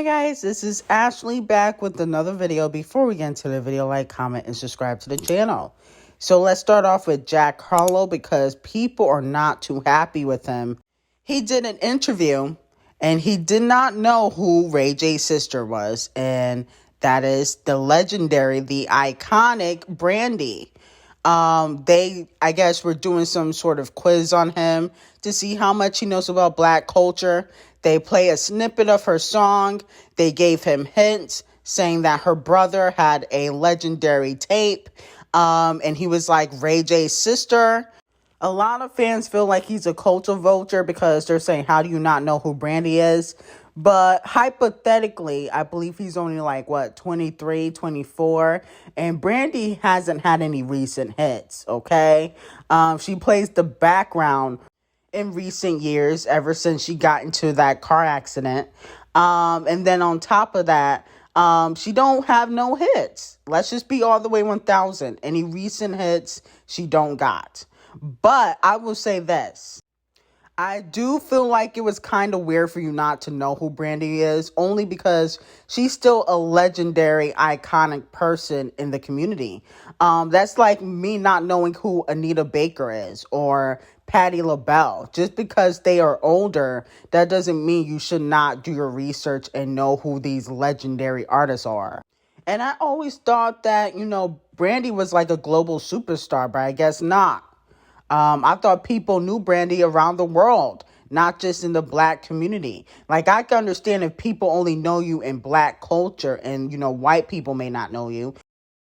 Hi guys, this is Ashley back with another video. Before we get into the video, like, comment, and subscribe to the channel. So let's start off with Jack Harlow because people are not too happy with him. He did an interview and he did not know who Ray J's sister was, and that is the legendary, the iconic Brandy. They, I guess, were doing some sort of quiz on him to see how much he knows about black culture. They play a snippet of her song. They gave him hints saying that her brother had a legendary tape. And he was like Ray J's sister. A lot of fans feel like he's a culture vulture because they're saying, how do you not know who Brandy is? But hypothetically, I believe he's only like, 23, 24. And Brandy hasn't had any recent hits, okay? She plays the background in recent years, ever since she got into that car accident. And then on top of that, she don't have no hits. Let's just be all the way 1,000. Any recent hits, she don't got. But I will say this. I do feel like it was kind of weird for you not to know who Brandy is, only because she's still a legendary, iconic person in the community. That's like me not knowing who Anita Baker is or Patti LaBelle. Just because they are older, that doesn't mean you should not do your research and know who these legendary artists are. And I always thought that, Brandy was like a global superstar, but I guess not. I thought people knew Brandy around the world, not just in the black community. Like, I can understand if people only know you in black culture and, white people may not know you.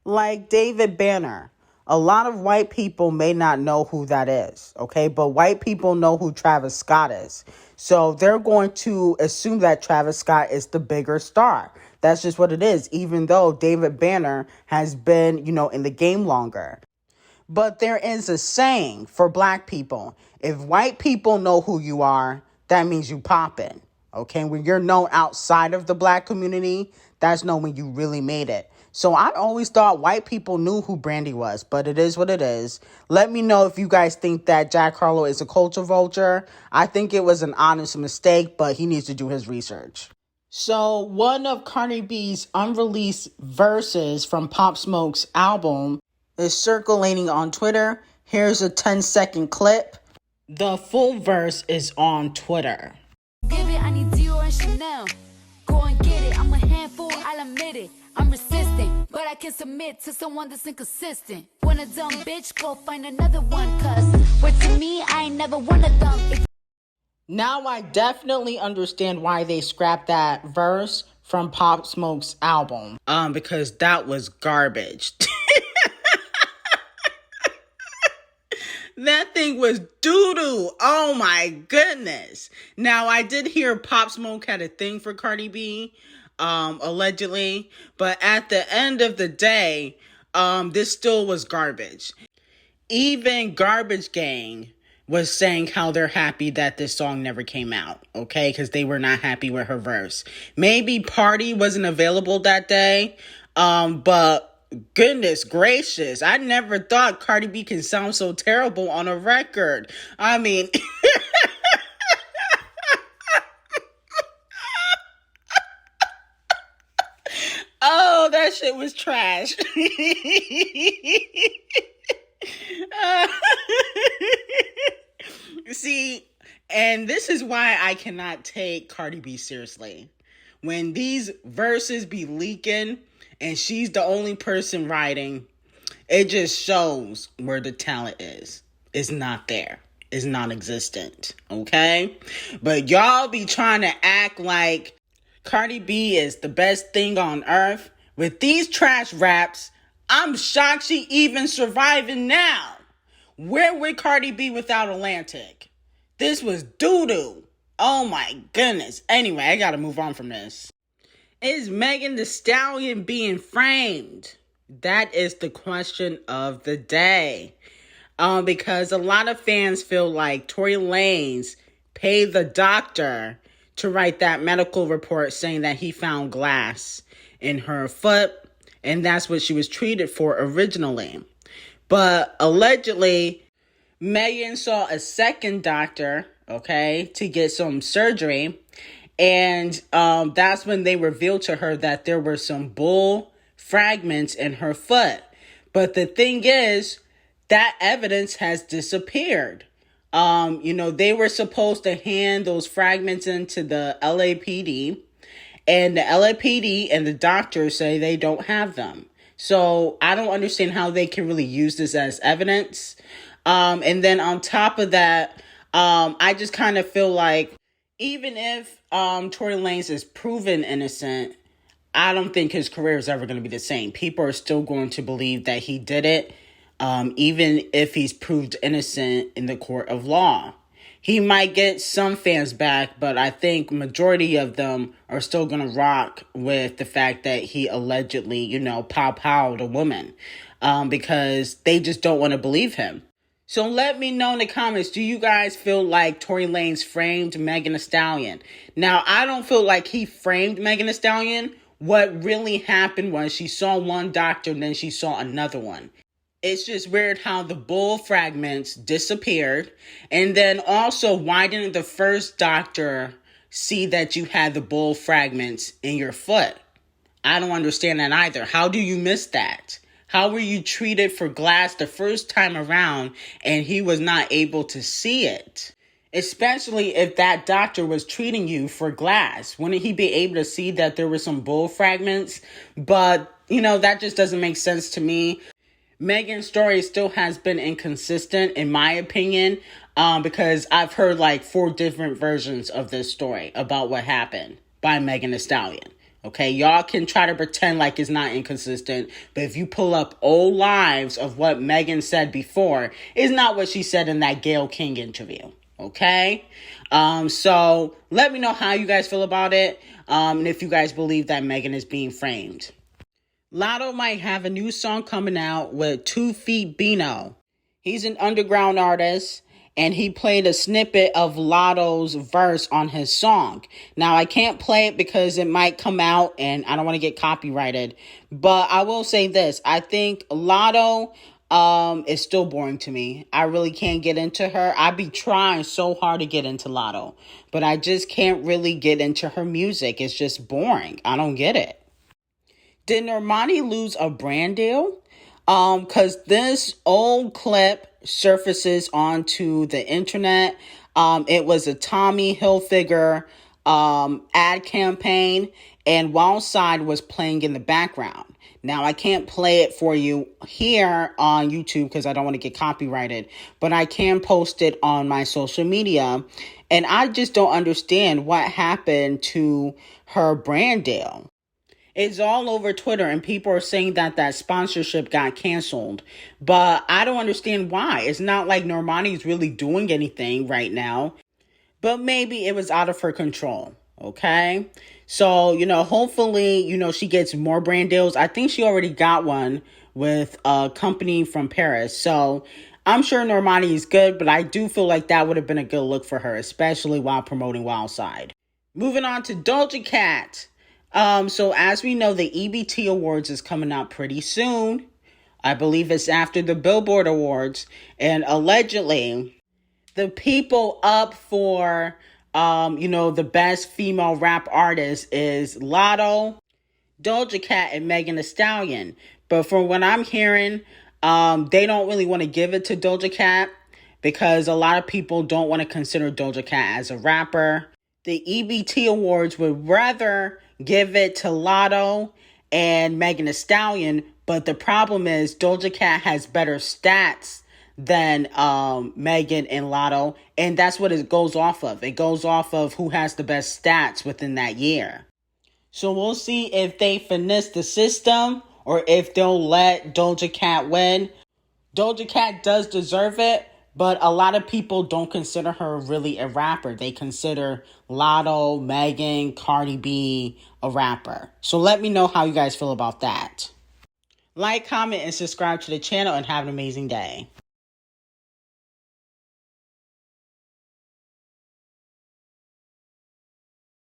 Like David Banner. A lot of white people may not know who that is, okay? But white people know who Travis Scott is. So they're going to assume that Travis Scott is the bigger star. That's just what it is, even though David Banner has been, in the game longer. But there is a saying for black people. If white people know who you are, that means you poppin'. Okay? When you're known outside of the black community, that's when you really made it. So I always thought white people knew who Brandy was, but it is what it is. Let me know if you guys think that Jack Harlow is a culture vulture. I think it was an honest mistake, but he needs to do his research. So one of Cardi B's unreleased verses from Pop Smoke's album is circulating on Twitter. Here's a 10-second clip. The full verse is on Twitter. Give it, I need Dior and Chanel. Go and get it. I'm a handful, I'll admit it. I'm resistant, but I can submit to someone that's inconsistent. When a dumb bitch, go find another one. Cause what to me, I ain't never one of them. Now I definitely understand why they scrapped that verse from Pop Smoke's album. Because that was garbage. That thing was doo-doo. Oh my goodness. Now, I did hear Pop Smoke had a thing for Cardi B, allegedly. But at the end of the day, this still was garbage. Even Garbage Gang was saying how they're happy that this song never came out, okay? Because they were not happy with her verse. Maybe Party wasn't available that day, but goodness gracious, I never thought Cardi B can sound so terrible on a record. I mean, oh, that shit was trash. See, and this is why I cannot take Cardi B seriously. When these verses be leaking and she's the only person writing, it just shows where the talent is. It's not there. It's non-existent, okay? But y'all be trying to act like Cardi B is the best thing on earth. With these trash raps, I'm shocked she even surviving now. Where would Cardi be without Atlantic? This was doo-doo. Oh my goodness. Anyway, I gotta move on from this. Is Megan Thee Stallion being framed? That is the question of the day. Because a lot of fans feel like Tory Lanez paid the doctor to write that medical report saying that he found glass in her foot, and that's what she was treated for originally. But allegedly, Megan saw a second doctor, okay, to get some surgery, And that's when they revealed to her that there were some bull fragments in her foot. But the thing is, that evidence has disappeared. They were supposed to hand those fragments into the LAPD, and the LAPD and the doctors say they don't have them. So I don't understand how they can really use this as evidence. And then on top of that, I just kind of feel like even if Tory Lanez is proven innocent, I don't think his career is ever going to be the same. People are still going to believe that he did it, even if he's proved innocent in the court of law. He might get some fans back, but I think majority of them are still going to rock with the fact that he allegedly, pow-powed a woman, because they just don't want to believe him. So let me know in the comments, do you guys feel like Tory Lanez framed Megan Thee Stallion? Now, I don't feel like he framed Megan Thee Stallion. What really happened was she saw one doctor and then she saw another one. It's just weird how the bull fragments disappeared. And then also, why didn't the first doctor see that you had the bull fragments in your foot? I don't understand that either. How do you miss that? How were you treated for glass the first time around and he was not able to see it? Especially if that doctor was treating you for glass. Wouldn't he be able to see that there were some bull fragments? But, that just doesn't make sense to me. Megan's story still has been inconsistent, in my opinion, because I've heard like 4 different versions of this story about what happened by Megan Thee Stallion. Okay, y'all can try to pretend like it's not inconsistent, but if you pull up old lives of what Megan said before, it's not what she said in that Gayle King interview. Okay, so let me know how you guys feel about it, and if you guys believe that Megan is being framed. Latto might have a new song coming out with 2 Feet Bino. He's an underground artist, and he played a snippet of Latto's verse on his song. Now, I can't play it because it might come out, and I don't want to get copyrighted. But I will say this. I think Latto is still boring to me. I really can't get into her. I be trying so hard to get into Latto, but I just can't really get into her music. It's just boring. I don't get it. Did Normani lose a brand deal? Because this old clip surfaces onto the internet. It was a Tommy Hilfiger ad campaign, and Wild Side was playing in the background. Now, I can't play it for you here on YouTube because I don't want to get copyrighted, but I can post it on my social media, and I just don't understand what happened to her brand deal. It's all over Twitter, and people are saying that sponsorship got canceled. But I don't understand why. It's not like Normani's really doing anything right now. But maybe it was out of her control, okay? So, hopefully, she gets more brand deals. I think she already got one with a company from Paris. So, I'm sure Normani is good, but I do feel like that would have been a good look for her, especially while promoting Wild Side. Moving on to Doja Cat. So as we know, the EBT Awards is coming out pretty soon. I believe it's after the Billboard Awards. And allegedly, the people up for, the best female rap artist is Latto, Doja Cat, and Megan Thee Stallion. But from what I'm hearing, they don't really want to give it to Doja Cat because a lot of people don't want to consider Doja Cat as a rapper. The EBT Awards would rather give it to Latto and Megan Thee Stallion, but the problem is Doja Cat has better stats than Megan and Latto, and that's what it goes off of. It goes off of who has the best stats within that year. So we'll see if they finesse the system or if they'll let Doja Cat win. Doja Cat does deserve it, but a lot of people don't consider her really a rapper. They consider Latto, Megan, Cardi B a rapper. So let me know how you guys feel about that. Like, comment, and subscribe to the channel, and have an amazing day.